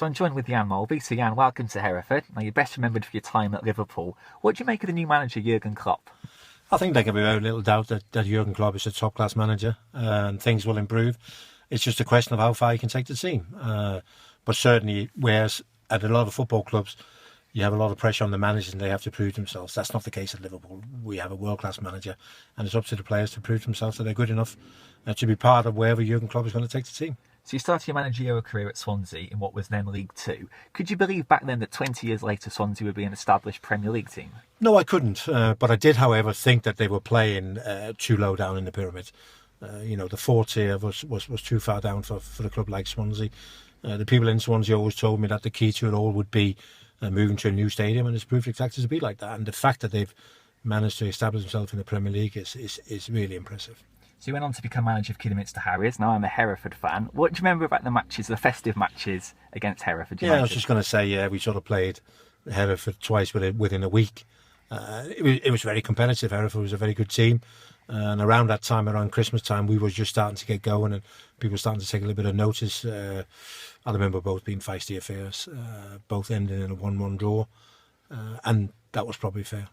So I'm joined with Jan Molby. So Jan, welcome to Hereford. Now you're best remembered for your time at Liverpool. What do you make of the new manager, Jurgen Klopp? I think there can be very little doubt that Jurgen Klopp is a top-class manager and things will improve. It's just a question of how far he can take the team. But certainly, whereas at a lot of football clubs, you have a lot of pressure on the managers and they have to prove themselves. That's not the case at Liverpool. We have a world-class manager and it's up to the players to prove themselves that they're good enough to be part of wherever Jurgen Klopp is going to take the team. So you started your managerial career at Swansea in what was then League Two. Could you believe back then that 20 years later Swansea would be an established Premier League team? No, I couldn't. But I did, however, think that they were playing too low down in the pyramid. The fourth tier was too far down for a club like Swansea. The people in Swansea always told me that the key to it all would be moving to a new stadium, and it's proved exactly to be like that. And the fact that they've managed to establish themselves in the Premier League is really impressive. So you went on to become manager of Kidderminster Harriers. Now I'm a Hereford fan. What do you remember about the matches, the festive matches against Hereford United? Yeah, I was just going to say, we sort of played Hereford twice within a week. It was very competitive. Hereford was a very good team. And around that time, around Christmas time, we were just starting to get going and people were starting to take a little bit of notice. I remember both being feisty affairs, both ending in a 1-1 draw. And that was probably fair.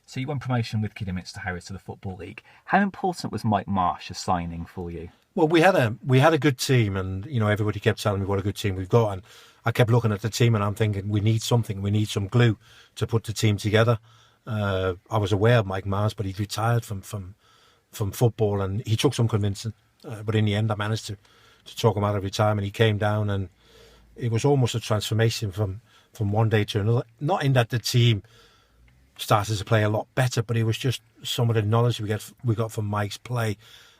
So you won promotion with Kidderminster Harriers to the Football League. How important was Mike Marsh as signing for you? Well, we had a good team, and everybody kept telling me what a good team we've got, and I kept looking at the team and I'm thinking we need something, we need some glue to put the team together. I was aware of Mike Marsh, but he'd retired from football, and he took some convincing. But in the end, I managed to talk him out of retirement. He came down, and it was almost a transformation from one day to another. Not in that the team started to play a lot better, but it was just some of the knowledge we got from Mike's play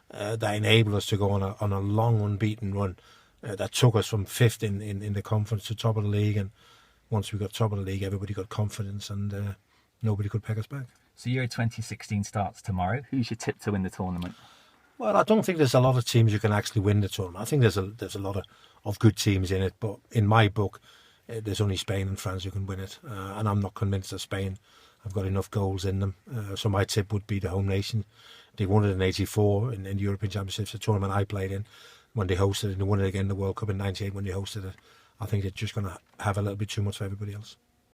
that enabled us to go on a long unbeaten run that took us from fifth in the conference to top of the league. And once we got top of the league, everybody got confidence, and nobody could peg us back. So Euro 2016 starts tomorrow. Who's your tip to win the tournament? Well, I don't think there's a lot of teams who can actually win the tournament. I think there's a lot of good teams in it, but in my book, there's only Spain and France who can win it, and I'm not convinced that Spain have got enough goals in them. So my tip would be the home nation. They won it in '84 in the European Championships, the tournament I played in, when they hosted it, and they won it again in the World Cup in '98 when they hosted it. I think they're just going to have a little bit too much for everybody else.